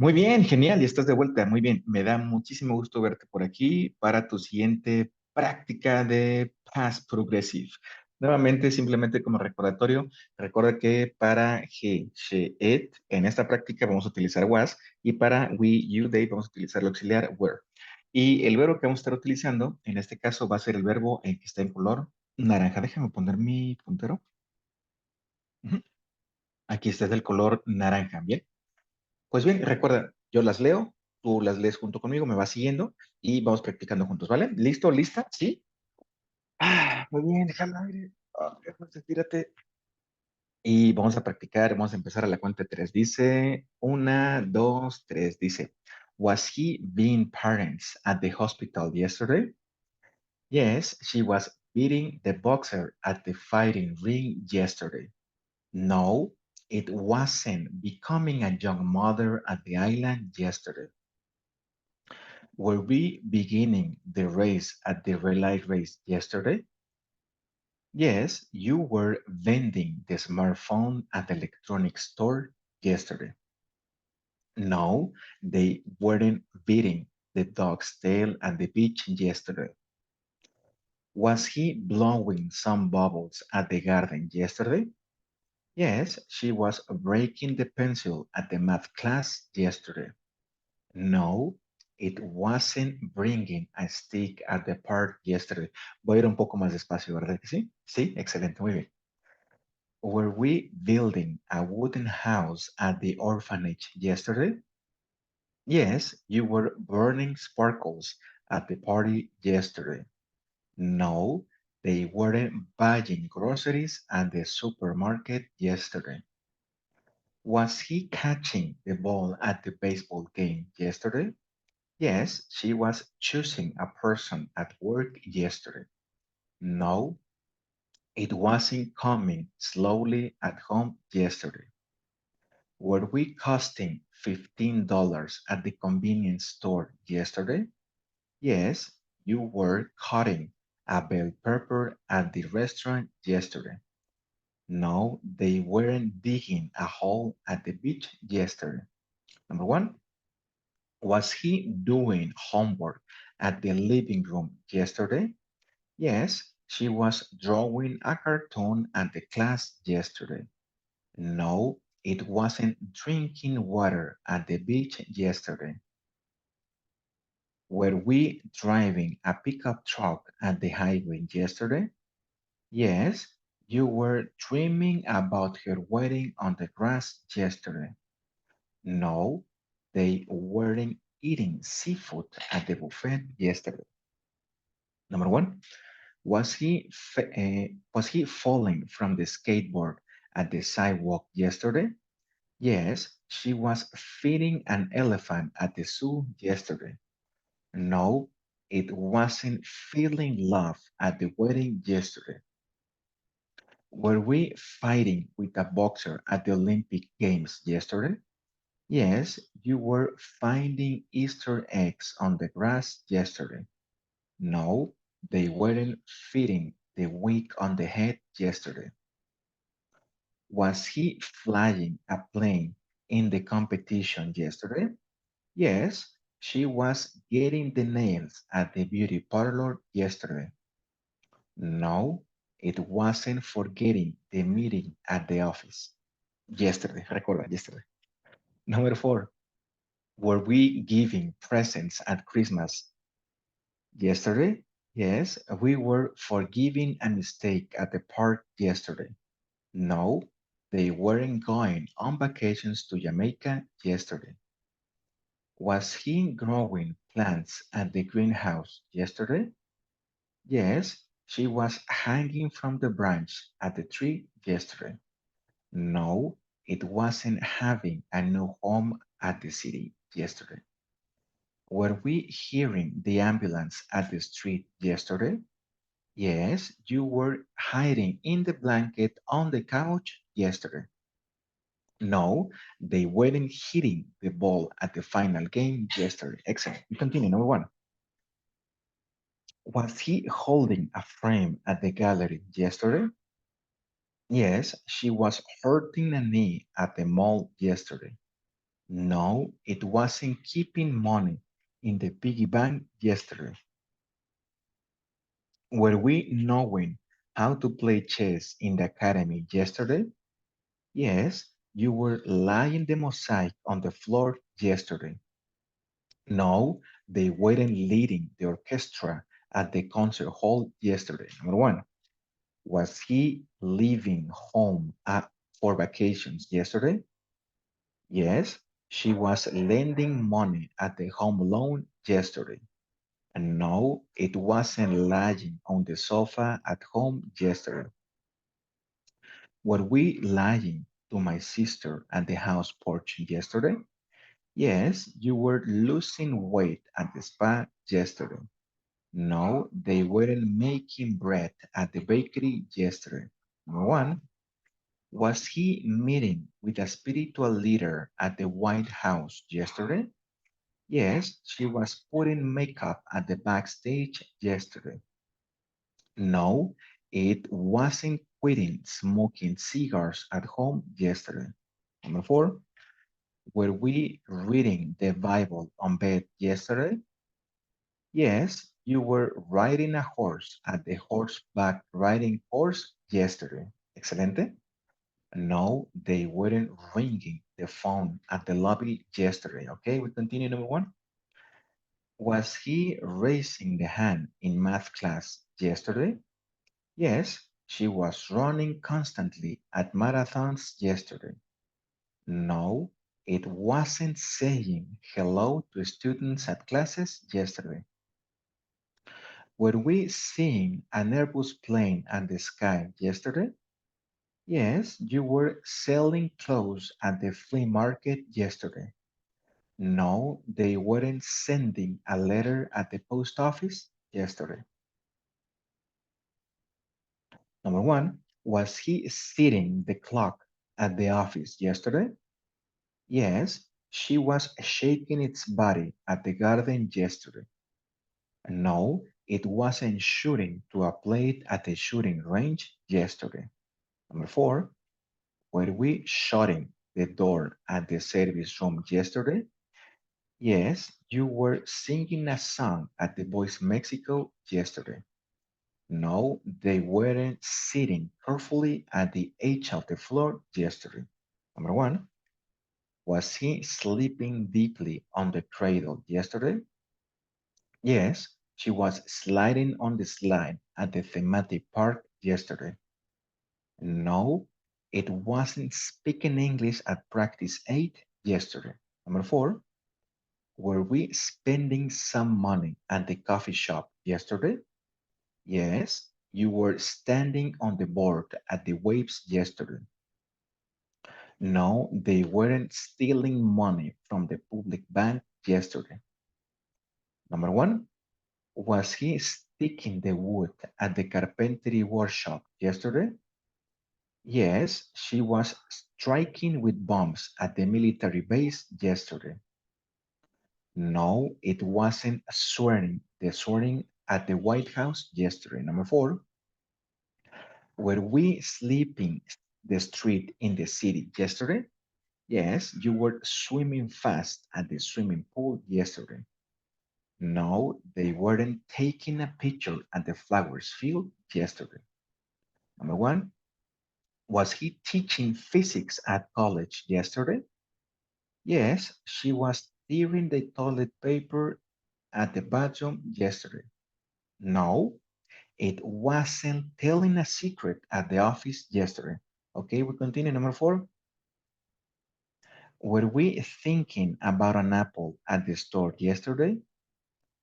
Muy bien, genial, y estás de vuelta. Muy bien, me da muchísimo gusto verte por aquí para tu siguiente práctica de Past Progressive. Nuevamente, simplemente como recordatorio, recuerda que para he, she, it, en esta práctica vamos a utilizar was y para we, you, they vamos a utilizar el auxiliar were. Y el verbo que vamos a estar utilizando, en este caso, va a ser el verbo que está en color naranja. Déjame poner mi puntero. Ujú. Aquí está del color naranja, ¿bien? Pues bien, recuerda, yo las leo, tú las lees junto conmigo, me vas siguiendo y vamos practicando juntos, ¿vale? ¿Listo? ¿Lista? ¿Sí? Muy bien, déjame aire. Pues estírate. Y vamos a practicar, vamos a empezar a la cuenta de tres. Dice, una, dos, tres. Dice, was he being parents at the hospital yesterday? Yes, she was beating the boxer at the fighting ring yesterday. No, it wasn't becoming a young mother at the island yesterday. Were we beginning the race at the relay race yesterday? Yes, you were vending the smartphone at the electronics store yesterday. No, they weren't beating the dog's tail at the beach yesterday. Was he blowing some bubbles at the garden yesterday? Yes, she was breaking the pencil at the math class yesterday. No, it wasn't bringing a stick at the park yesterday. Voy a ir un poco más despacio, ¿verdad que sí? Sí, excelente, muy bien. Were we building a wooden house at the orphanage yesterday? Yes, you were burning sparkles at the party yesterday. No, they weren't buying groceries at the supermarket yesterday. Was he catching the ball at the baseball game yesterday? Yes, she was choosing a person at work yesterday. No, it wasn't coming slowly at home yesterday. Were we costing $15 at the convenience store yesterday? Yes, you were cutting a bell pepper at the restaurant yesterday. No, they weren't digging a hole at the beach yesterday. Number one, was he doing homework at the living room yesterday? Yes, she was drawing a cartoon at the class yesterday. No, it wasn't drinking water at the beach yesterday. Were we driving a pickup truck at the highway yesterday? Yes, you were dreaming about her wedding on the grass yesterday. No, they weren't eating seafood at the buffet yesterday. Number one, was he falling from the skateboard at the sidewalk yesterday? Yes, she was feeding an elephant at the zoo yesterday. No, it wasn't feeling love at the wedding yesterday. Were we fighting with a boxer at the Olympic Games yesterday? Yes, you were finding Easter eggs on the grass yesterday. No, they weren't fitting the wig on the head yesterday. Was he flying a plane in the competition yesterday? Yes, she was getting the nails at the beauty parlor yesterday. No, it wasn't forgetting the meeting at the office. Yesterday, recuerda, yesterday. Number four, were we giving presents at Christmas yesterday? Yes, we were forgiving a mistake at the park yesterday. No, they weren't going on vacations to Jamaica yesterday. Was he growing plants at the greenhouse yesterday? Yes, she was hanging from the branch at the tree yesterday. No, it wasn't having a new home at the city yesterday. Were we hearing the ambulance at the street yesterday? Yes, you were hiding in the blanket on the couch yesterday. No, they weren't hitting the ball at the final game yesterday. Excellent. We continue. Number one. Was he holding a frame at the gallery yesterday? Yes, she was hurting a knee at the mall yesterday. No, it wasn't keeping money in the piggy bank yesterday. Were we knowing how to play chess in the academy yesterday? Yes, you were laying the mosaic on the floor yesterday. No, they weren't leading the orchestra at the concert hall yesterday. Number one, was he leaving home for vacations yesterday? Yes, she was lending money at the home loan yesterday. And no, it wasn't lying on the sofa at home yesterday. Were we lying to my sister at the house porch yesterday? Yes, you were losing weight at the spa yesterday. No, they weren't making bread at the bakery yesterday. Number one, was he meeting with a spiritual leader at the White House yesterday? Yes, she was putting makeup at the backstage yesterday. No, it wasn't quitting smoking cigars at home yesterday. Number four, were we reading the Bible on bed yesterday? Yes, you were riding a horse at the horseback riding course yesterday. Excelente. No, they weren't ringing the phone at the lobby yesterday. Okay, we continue. Number one. Was he raising the hand in math class yesterday? Yes, she was running constantly at marathons yesterday. No, it wasn't saying hello to students at classes yesterday. Were we seeing an Airbus plane at the sky yesterday? Yes, you were selling clothes at the flea market yesterday. No, they weren't sending a letter at the post office yesterday. Number one, was he sitting the clock at the office yesterday? Yes, she was shaking its body at the garden yesterday. No, it wasn't shooting to a plate at the shooting range yesterday. Number four, were we shutting the door at the service room yesterday? Yes, you were singing a song at the Voice Mexico yesterday. No, they weren't sitting carefully at the edge of the floor yesterday. Number one, was he sleeping deeply on the cradle yesterday? Yes, she was sliding on the slide at the thematic park yesterday. No, it wasn't speaking English at practice 8 yesterday. Number four, were we spending some money at the coffee shop yesterday? Yes, you were standing on the board at the waves yesterday. No, they weren't stealing money from the public bank yesterday. Number one, was he sticking the wood at the carpentry workshop yesterday? Yes, she was striking with bombs at the military base yesterday. No, it wasn't the swearing at the White House yesterday. Number four, were we sleeping the street in the city yesterday? Yes, you were swimming fast at the swimming pool yesterday. No, they weren't taking a picture at the flowers field yesterday. Number one, was he teaching physics at college yesterday? Yes, she was tearing the toilet paper at the bathroom yesterday. No, it wasn't telling a secret at the office yesterday. Okay, we continue. Number four, were we thinking about an apple at the store yesterday?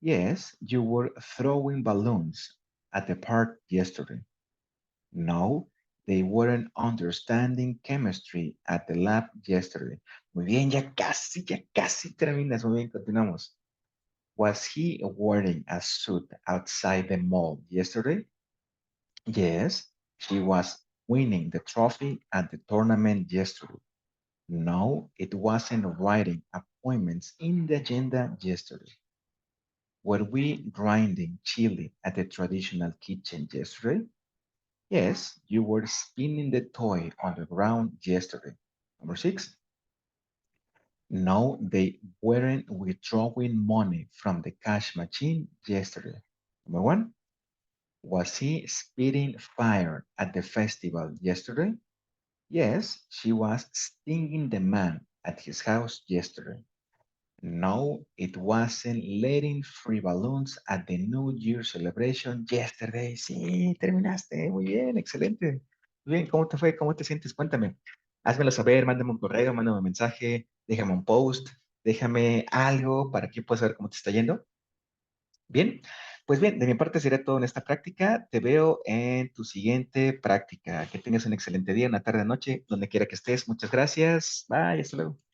Yes, you were throwing balloons at the park yesterday. No, they weren't understanding chemistry at the lab yesterday. Muy bien, ya casi terminas. Muy bien, continuamos. Was he wearing a suit outside the mall yesterday? Yes, she was winning the trophy at the tournament yesterday. No, it wasn't writing appointments in the agenda yesterday. Were we grinding chili at the traditional kitchen yesterday? Yes, you were spinning the toy on the ground yesterday. Number six, No, they weren't withdrawing money from the cash machine yesterday. Number one, was he spitting fire at the festival yesterday? Yes, she was stinging the man at his house yesterday. No, it wasn't letting free balloons at the New Year celebration yesterday. Sí, terminaste. Muy bien, excelente. Muy bien, ¿cómo te fue? ¿Cómo te sientes? Cuéntame. Házmelo saber, mándame un correo, mándame un mensaje, déjame un post, déjame algo para que pueda saber cómo te está yendo. Bien, pues bien, de mi parte sería todo en esta práctica. Te veo en tu siguiente práctica. Que tengas un excelente día, una tarde, noche, donde quiera que estés. Muchas gracias. Bye, hasta luego.